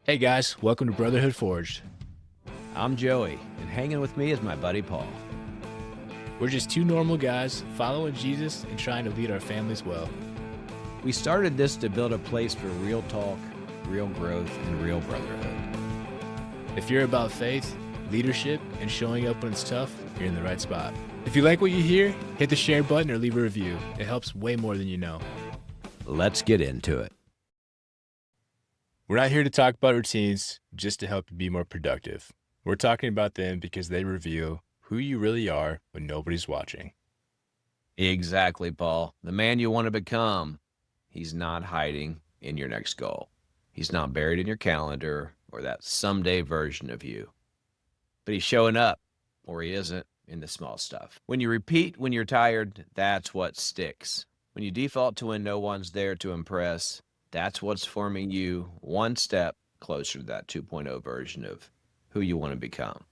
Hey guys, welcome to Brotherhood Forged. I'm Joey, and hanging with me is my buddy Paul. We're just two normal guys following Jesus and trying to lead our families well. We started this to build a place for real talk, real growth, and real brotherhood. If you're about faith, leadership, and showing up when it's tough, you're in the right spot. If you like what you hear, hit the share button or leave a review. It helps way more than you know. Let's get into it. We're not here to talk about routines just to help you be more productive. We're talking about them because they reveal who you really are when nobody's watching. Exactly, Paul. The man you want to become, he's not hiding in your next goal. He's not buried in your calendar or that someday version of you. But he's showing up, or he isn't, in the small stuff. When you repeat when you're tired, that's what sticks. When you default to when no one's there to impress, that's what's forming you one step closer to that 2.0 version of who you want to become.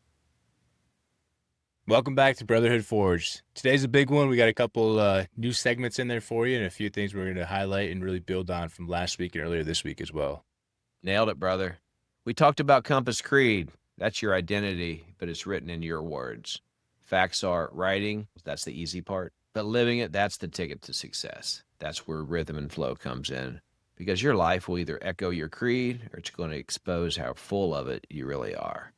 Welcome back to Brotherhood Forged. Today's a big one. We got a couple new segments in there for you and a few things we're going to highlight and really build on from last week and earlier this week as well. Nailed it, brother. We talked about Compass Creed. That's your identity, but it's written in your words. Facts are writing, that's the easy part. But living it, that's the ticket to success. That's where rhythm and flow comes in. Because your life will either echo your creed or it's going to expose how full of it you really are.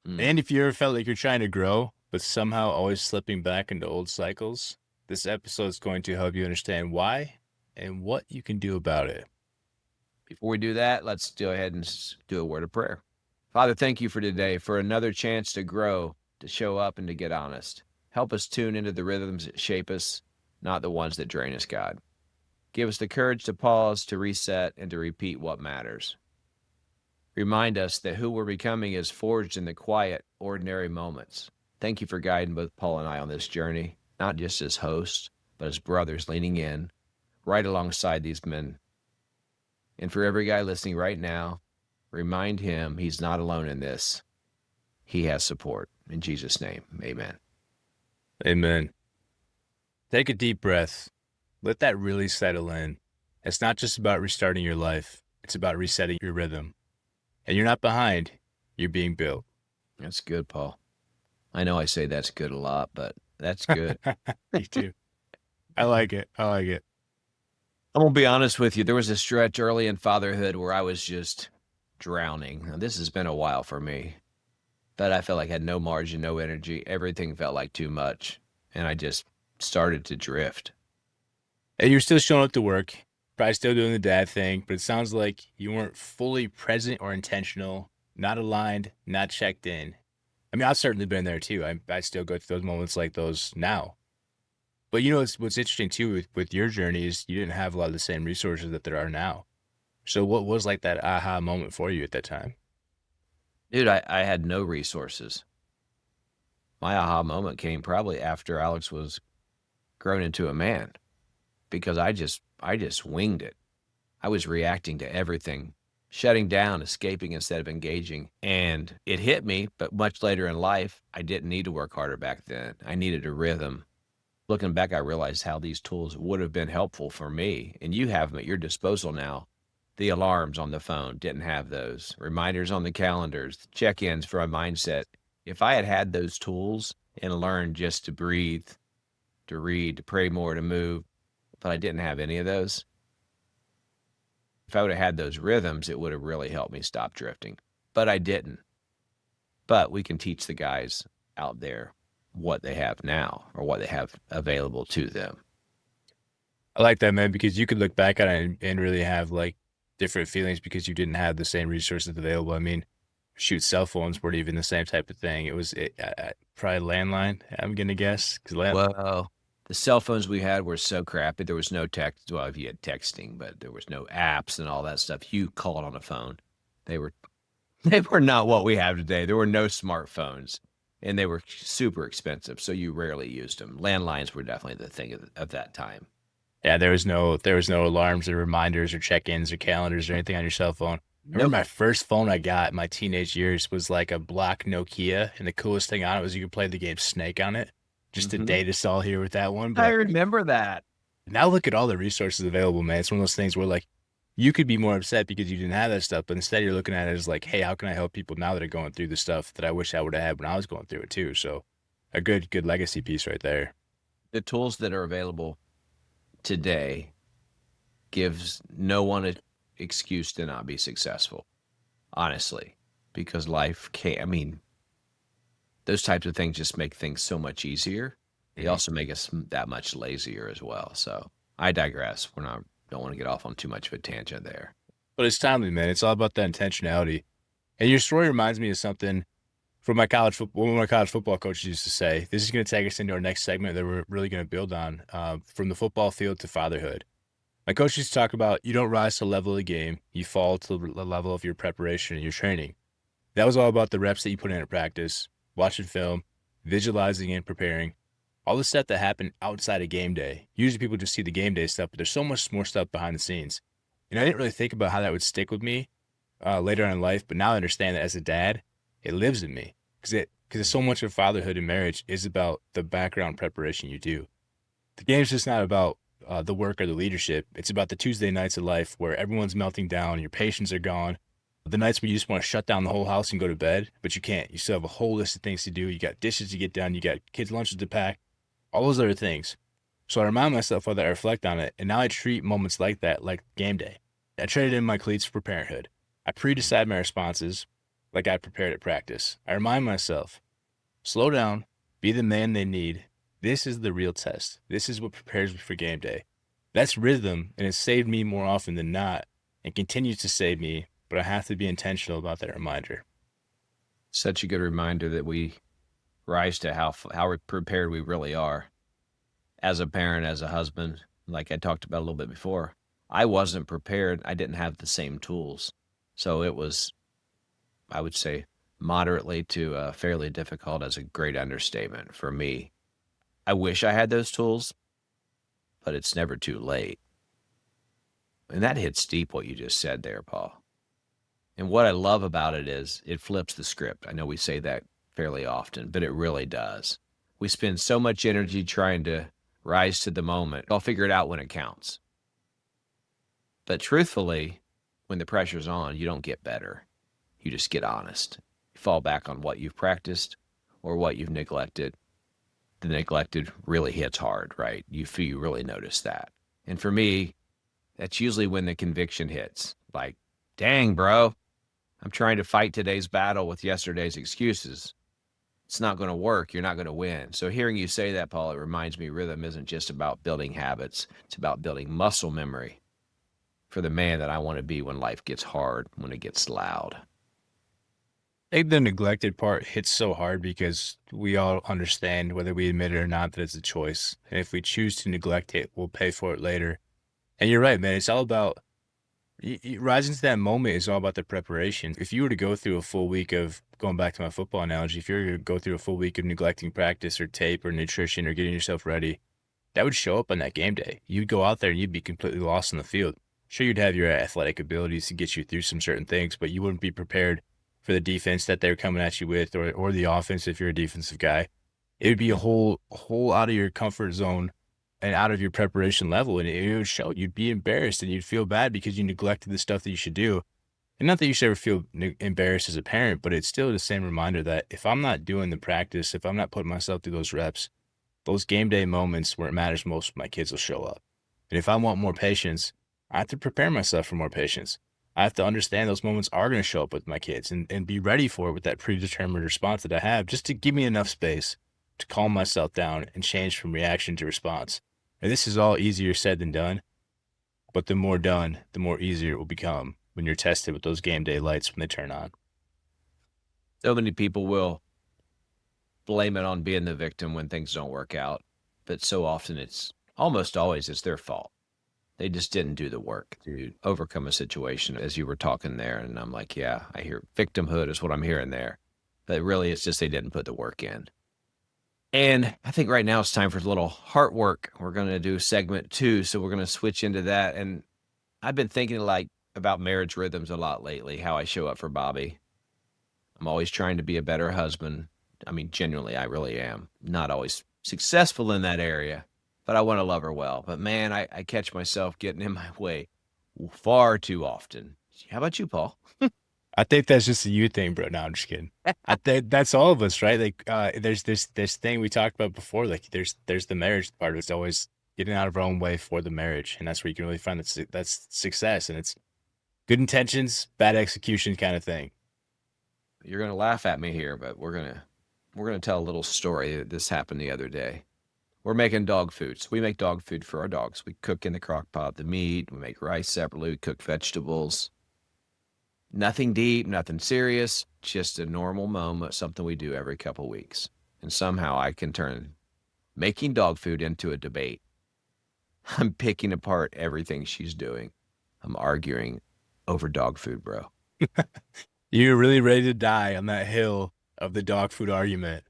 And if you ever felt like you're trying to grow, but somehow always slipping back into old cycles, this episode is going to help you understand why and what you can do about it. Before we do that, let's go ahead and do a word of prayer. Father, thank you for today, for another chance to grow, to show up, and to get honest. Help us tune into the rhythms that shape us, not the ones that drain us, God. Give us the courage to pause, to reset, and to repeat what matters. Remind us that who we're becoming is forged in the quiet, ordinary moments. Thank you for guiding both Paul and I on this journey, not just as hosts, but as brothers leaning in, right alongside these men. And for every guy listening right now, remind him he's not alone in this. He has support. In Jesus' name, amen. Amen. Take a deep breath. Let that really settle in. It's not just about restarting your life. It's about resetting your rhythm. And you're not behind. You're being built. That's good, Paul. I know I say that's good a lot, but that's good. Me too. I like it. I like it. I'm going to be honest with you. There was a stretch early in fatherhood where I was just drowning. Now, this has been a while for me, but I felt like I had no margin, no energy. Everything felt like too much, and I just started to drift. And you're still showing up to work, probably still doing the dad thing, but it sounds like you weren't fully present or intentional, not aligned, not checked in. I mean, I've certainly been there too. I still go through those moments like those now. But you know, what's interesting too with your journey is you didn't have a lot of the same resources that there are now. So what was like that aha moment for you at that time? Dude, I had no resources. My aha moment came probably after Alex was grown into a man, because I just winged it. I was reacting to everything, shutting down, escaping instead of engaging. And it hit me, but much later in life, I didn't need to work harder back then. I needed a rhythm. Looking back, I realized how these tools would have been helpful for me, and you have them at your disposal now. The alarms on the phone didn't have those. Reminders on the calendars, check-ins for a mindset. If I had had those tools and learned just to breathe, to read, to pray more, to move, but I didn't have any of those. If I would have had those rhythms, it would have really helped me stop drifting. But I didn't. But we can teach the guys out there what they have now or what they have available to them. I like that, man, because you could look back at it and really have like different feelings because you didn't have the same resources available. I mean, shoot, cell phones weren't even the same type of thing. It was probably landline, I'm going to guess. Well, the cell phones we had were so crappy. There was no text. Well, if you had texting, but there was no apps and all that stuff. You called on a phone. They were not what we have today. There were no smartphones, and they were super expensive, so you rarely used them. Landlines were definitely the thing of that time. Yeah, there was no alarms or reminders or check-ins or calendars or anything on your cell phone. I remember my first phone I got in my teenage years was like a black Nokia, and the coolest thing on it was you could play the game Snake on it. Just to date us all here with that one. But I remember that. now look at all the resources available, man. It's one of those things where like you could be more upset because you didn't have that stuff, but instead you're looking at it as like, hey, how can I help people now that are going through the stuff that I wish I would have had when I was going through it too? So a good legacy piece right there. The tools that are available today gives no one an excuse to not be successful, honestly, because life can't, I mean, those types of things just make things so much easier. They Mhm. also make us that much lazier as well. So I digress. Don't want to get off on too much of a tangent there. But it's timely, man. It's all about that intentionality. And your story reminds me of something from my college football. One of my college football coaches used to say, this is going to take us into our next segment that we're really going to build on, from the football field to fatherhood. My coach used to talk about you don't rise to the level of the game, you fall to the level of your preparation and your training. That was all about the reps that you put in at practice, watching film, visualizing and preparing, all the stuff that happened outside of game day. Usually people just see the game day stuff, but there's so much more stuff behind the scenes. And I didn't really think about how that would stick with me later on in life, but now I understand that as a dad, it lives in me because so much of fatherhood and marriage is about the background preparation you do. The game's just not about the work or the leadership. It's about the Tuesday nights of life where everyone's melting down, your patience are gone. The nights where you just want to shut down the whole house and go to bed, but you can't. You still have a whole list of things to do. You got dishes to get done. You got kids' lunches to pack, all those other things. So I remind myself of that, I reflect on it, and now I treat moments like that like game day. I traded in my cleats for parenthood. I pre-decide my responses like I prepared at practice. I remind myself, slow down, be the man they need. This is the real test. This is what prepares me for game day. That's rhythm, and it's saved me more often than not, and continues to save me, but I have to be intentional about that reminder. Such a good reminder that we rise to how prepared we really are as a parent, as a husband. Like I talked about a little bit before, I wasn't prepared. I didn't have the same tools, so it was, I would say, moderately to fairly difficult as a great understatement for me. I wish I had those tools, but it's never too late. And that hits deep what you just said there, Paul. And what I love about it is it flips the script. I know we say that fairly often, but it really does. We spend so much energy trying to rise to the moment. I'll figure it out when it counts. But truthfully, when the pressure's on, you don't get better. You just get honest. You fall back on what you've practiced or what you've neglected. The neglected really hits hard, right? You really notice that. And for me, that's usually when the conviction hits. Like, dang, bro, I'm trying to fight today's battle with yesterday's excuses. It's not going to work. You're not going to win. So hearing you say that, Paul, it reminds me rhythm isn't just about building habits. It's about building muscle memory for the man that I want to be when life gets hard, when it gets loud. I think the neglected part hits so hard because we all understand, whether we admit it or not, that it's a choice. And if we choose to neglect it, we'll pay for it later. And you're right, man. It's all about rising to that moment is all about the preparation. If you were to go through a full week of going back to my football analogy, if you were to go through a full week of neglecting practice or tape or nutrition or getting yourself ready, that would show up on that game day. You'd go out there and you'd be completely lost in the field. Sure, you'd have your athletic abilities to get you through some certain things, but you wouldn't be prepared for the defense that they're coming at you with, or the offense if you're a defensive guy. It would be a whole out of your comfort zone and out of your preparation level, and it would show. You'd be embarrassed and you'd feel bad because you neglected the stuff that you should do. And not that you should ever feel embarrassed as a parent, but it's still the same reminder that if I'm not doing the practice, if I'm not putting myself through those reps, those game day moments where it matters most, my kids will show up. And if I want more patience, I have to prepare myself for more patience. I have to understand those moments are going to show up with my kids and be ready for it with that predetermined response that I have, just to give me enough space to calm myself down and change from reaction to response. And this is all easier said than done, but the more done, the more easier it will become when you're tested with those game day lights when they turn on. So many people will blame it on being the victim when things don't work out, but so often almost always it's their fault. They just didn't do the work to overcome a situation, as you were talking there. And I'm like, yeah, I hear victimhood is what I'm hearing there. But really, it's just they didn't put the work in. And I think right now it's time for a little heart work. We're going to do segment 2. So we're going to switch into that. And I've been thinking about marriage rhythms a lot lately, how I show up for Bobby. I'm always trying to be a better husband. I mean, genuinely, I really am. Not always successful in that area, but I want to love her well. But man, I catch myself getting in my way far too often. How about you, Paul? I think that's just a you thing, bro. No, I'm just kidding. I think that's all of us, right? Like, there's this thing we talked about before. Like, there's the marriage part. It's always getting out of our own way for the marriage, and that's where you can really find that's success, and it's good intentions, bad execution kind of thing. You're gonna laugh at me here, but we're gonna tell a little story that this happened the other day. We're making dog food. So we make dog food for our dogs. We cook in the crock pot the meat. We make rice separately. We cook vegetables. Nothing deep, nothing serious, just a normal moment, something we do every couple weeks. And somehow I can turn making dog food into a debate. I'm picking apart everything she's doing. I'm arguing over dog food, bro. You're really ready to die on that hill of the dog food argument.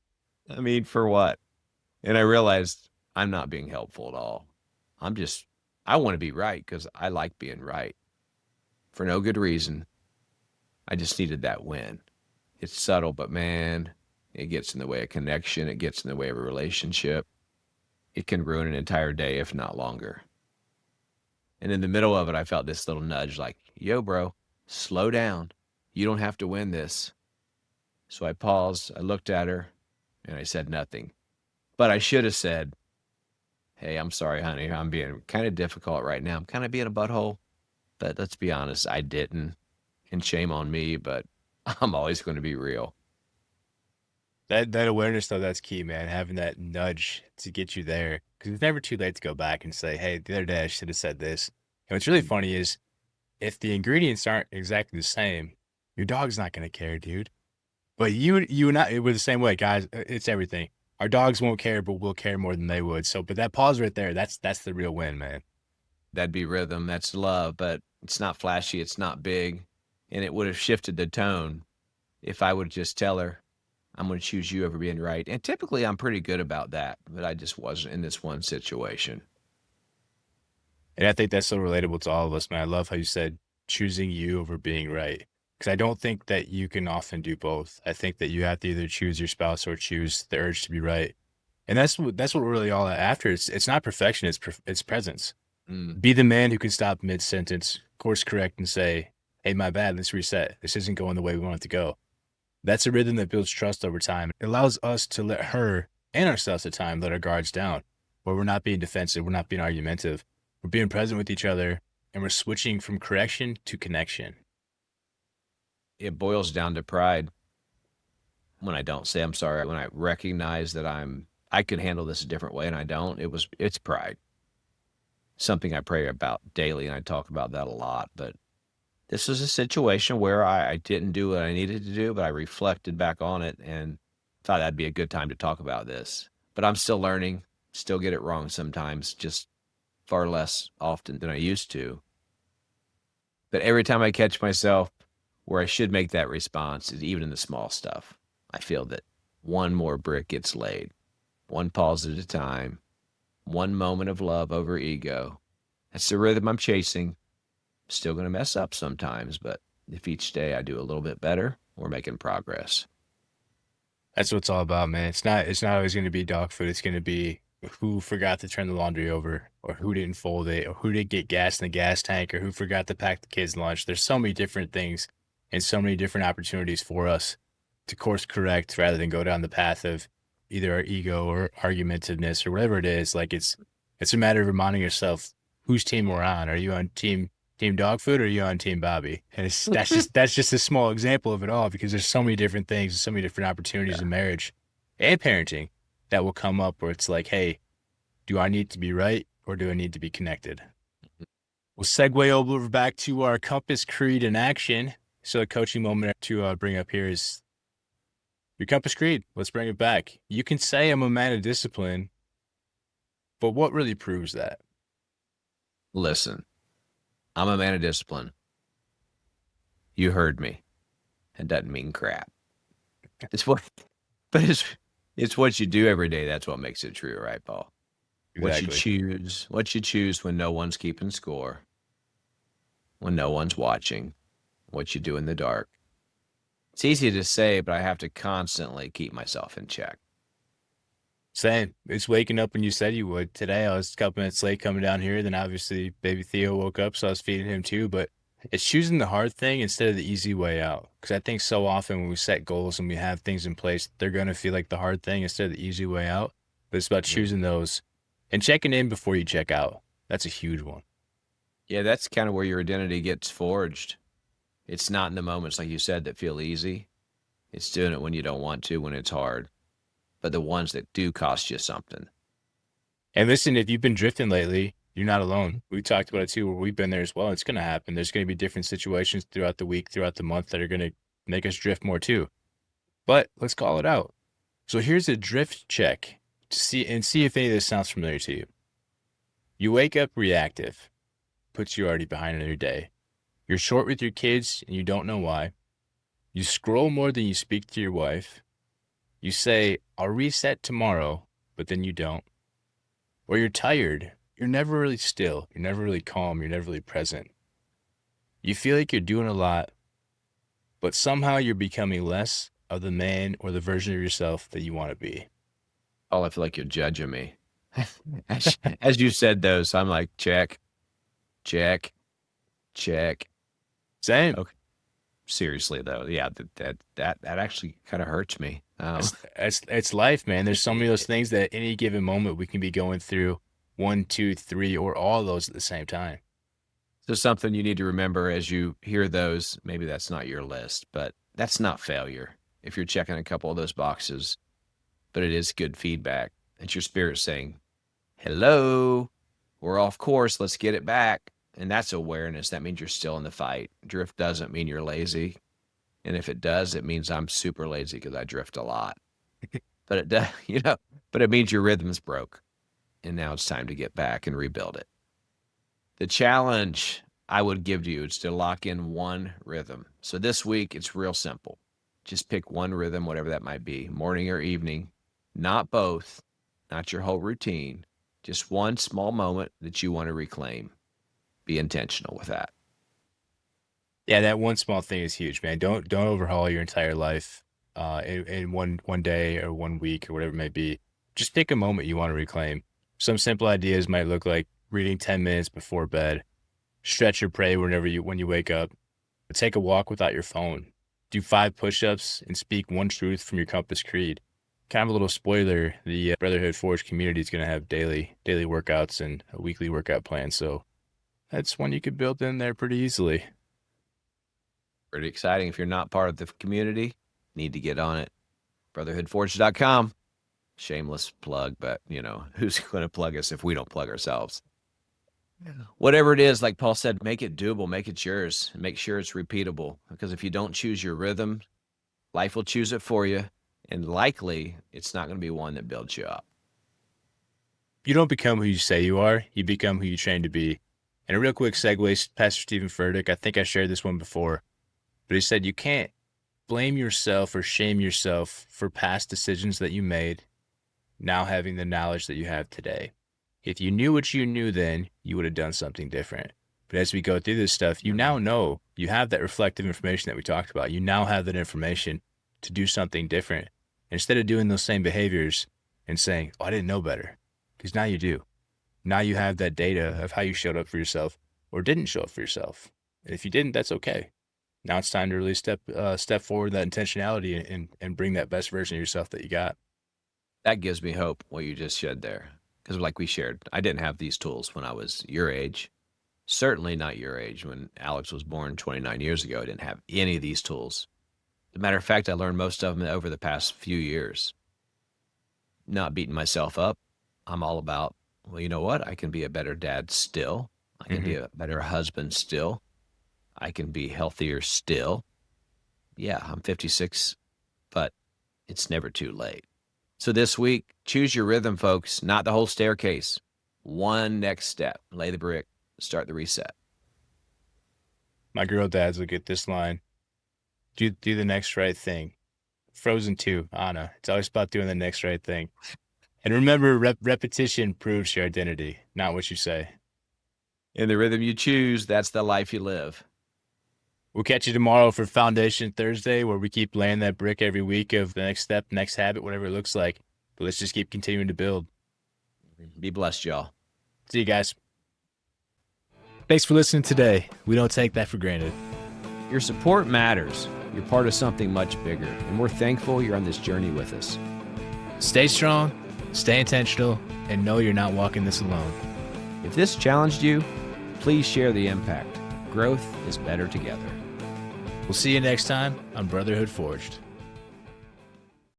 I mean, for what? And I realized I'm not being helpful at all. I'm just, I want to be right because I like being right for no good reason. I just needed that win. It's subtle, but man, it gets in the way of connection. It gets in the way of a relationship. It can ruin an entire day, if not longer. And in the middle of it, I felt this little nudge like, yo, bro, slow down. You don't have to win this. So I paused, I looked at her, and I said nothing. But I should have said, hey, I'm sorry, honey. I'm being kind of difficult right now. I'm kind of being a butthole. But let's be honest, I didn't. And shame on me, but I'm always going to be real. That awareness though, that's key, man. Having that nudge to get you there, because it's never too late to go back and say, "Hey, the other day I should have said this." And what's really funny is if the ingredients aren't exactly the same, your dog's not gonna care, dude. But you and I, we're the same way, guys. It's everything. Our dogs won't care, but we'll care more than they would. So, but that pause right there, that's the real win, man. That'd be rhythm. That's love, but it's not flashy. It's not big. And it would have shifted the tone if I would just tell her, I'm going to choose you over being right. And typically I'm pretty good about that, but I just wasn't in this one situation. And I think that's so relatable to all of us, man. I love how you said choosing you over being right. Because I don't think that you can often do both. I think that you have to either choose your spouse or choose the urge to be right. And that's what we're really all after. It's not perfection, it's presence. Mm, Be the man who can stop mid sentence, course correct, and say, "Hey, my bad. Let's reset. This isn't going the way we want it to go." That's a rhythm that builds trust over time. It allows us to let her and ourselves at time let our guards down, where we're not being defensive, we're not being argumentative, we're being present with each other, and we're switching from correction to connection. it boils down to pride when I don't say I'm sorry, when I recognize that I could handle this a different way and I don't. It's pride. Something I pray about daily and I talk about that a lot, but this was a situation where I didn't do what I needed to do, but I reflected back on it and thought that'd be a good time to talk about this. But I'm still learning, still get it wrong sometimes, just far less often than I used to. But every time I catch myself where I should make that response, even in the small stuff, I feel that one more brick gets laid, one pause at a time, one moment of love over ego. That's the rhythm I'm chasing. Still going to mess up sometimes, but if each day I do a little bit better, we're making progress. That's what it's all about, man. It's not always going to be dog food. It's going to be who forgot to turn the laundry over, or who didn't fold it, or who didn't get gas in the gas tank, or who forgot to pack the kids' lunch. There's so many different things and so many different opportunities for us to course correct rather than go down the path of either our ego or argumentiveness or whatever it is. Like it's a matter of reminding yourself whose team we're on. Are you on team dog food or are you on team Bobby? And that's just a small example of it all because there's so many different things and so many different opportunities in Yeah. marriage and parenting that will come up where it's like, hey, do I need to be right or do I need to be connected? We'll segue over back to our compass creed in action. So a coaching moment to bring up here is your compass creed. Let's bring it back. You can say I'm a man of discipline, but what really proves that? Listen, I'm a man of discipline. You heard me. It doesn't mean crap. It's what, but it's what you do every day. That's what makes it true, right, Paul? Exactly. What you choose when no one's keeping score, when no one's watching, what you do in the dark. It's easy to say, but I have to constantly keep myself in check. Same. It's waking up when you said you would. Today, I was a couple minutes late coming down here. Then obviously, baby Theo woke up, so I was feeding him too. But it's choosing the hard thing instead of the easy way out. Because I think so often when we set goals and we have things in place, they're going to feel like the hard thing instead of the easy way out. But it's about Yeah. choosing those and checking in before you check out. That's a huge one. Yeah, that's kind of where your identity gets forged. It's not in the moments, like you said, that feel easy. It's doing it when you don't want to, when it's hard. But the ones that do cost you something. And listen, if you've been drifting lately, you're not alone. We talked about it too, where we've been there as well. It's going to happen. There's going to be different situations throughout the week, throughout the month that are going to make us drift more too. But let's call it out. So here's a drift check to see if any of this sounds familiar to you. You wake up reactive, puts you already behind in your day. You're short with your kids and you don't know why. You scroll more than you speak to your wife. You say, I'll reset tomorrow, but then you don't. Or you're tired. You're never really still. You're never really calm. You're never really present. You feel like you're doing a lot, but somehow you're becoming less of the man or the version of yourself that you want to be. Oh, I feel like you're judging me. As you said those, I'm like, check, check, check. Same. Okay. Seriously though, yeah, that actually kind of hurts me. It's life, man. There's so many of those things that at any given moment we can be going through one, two, three, or all of those at the same time. So something you need to remember as you hear those, maybe that's not your list, but that's not failure. If you're checking a couple of those boxes, but it is good feedback. It's your spirit saying, hello, we're off course. Let's get it back. And that's awareness. That means you're still in the fight. Drift doesn't mean you're lazy. And if it does, it means I'm super lazy because I drift a lot. But it does, but it means your rhythm's broke. And now it's time to get back and rebuild it. The challenge I would give to you is to lock in one rhythm. So this week, it's real simple. Just pick one rhythm, whatever that might be, morning or evening, not both, not your whole routine, just one small moment that you want to reclaim. Be intentional with that. Yeah, that one small thing is huge, man. Don't overhaul your entire life in one day or 1 week or whatever it may be. Just pick a moment you want to reclaim. Some simple ideas might look like reading 10 minutes before bed, stretch or pray when you wake up, take a walk without your phone, do 5 push-ups and speak one truth from your compass creed. Kind of a little spoiler, the Brotherhood Forged community is going to have daily workouts and a weekly workout plan, so that's one you could build in there pretty easily. Pretty exciting. If you're not part of the community, need to get on it. Brotherhoodforged.com. Shameless plug, but who's going to plug us if we don't plug ourselves? Whatever it is, like Paul said, make it doable, make it yours, make sure it's repeatable. Because if you don't choose your rhythm, life will choose it for you. And likely it's not going to be one that builds you up. You don't become who you say you are, you become who you train to be. And a real quick segue, Pastor Stephen Furtick, I think I shared this one before, but he said you can't blame yourself or shame yourself for past decisions that you made, now having the knowledge that you have today. If you knew what you knew then, you would have done something different. But as we go through this stuff, you now know you have that reflective information that we talked about. You now have that information to do something different. Instead of doing those same behaviors and saying, oh, I didn't know better, because now you do. Now you have that data of how you showed up for yourself or didn't show up for yourself. And if you didn't, that's okay. Now it's time to really step forward that intentionality and bring that best version of yourself that you got. That gives me hope, what you just shared there. Because like we shared, I didn't have these tools when I was your age. Certainly not your age. When Alex was born 29 years ago, I didn't have any of these tools. As a matter of fact, I learned most of them over the past few years. Not beating myself up. I'm all about, well, you know what? I can be a better dad still. I can be a better husband still. I can be healthier still. Yeah, I'm 56, but it's never too late. So this week, choose your rhythm, folks, not the whole staircase. One next step. Lay the brick, start the reset. My girl dads will get this line. Do the next right thing. Frozen 2, Anna. It's always about doing the next right thing. And remember, repetition proves your identity, not what you say. In the rhythm you choose, that's the life you live. We'll catch you tomorrow for Foundation Thursday, where we keep laying that brick every week of the next step, next habit, whatever it looks like. But let's just keep continuing to build. Be blessed, y'all. See you guys. Thanks for listening today. We don't take that for granted. Your support matters. You're part of something much bigger, and we're thankful you're on this journey with us. Stay strong, stay intentional, and know you're not walking this alone. If this challenged you, please share the impact. Growth is better together. We'll see you next time on Brotherhood Forged.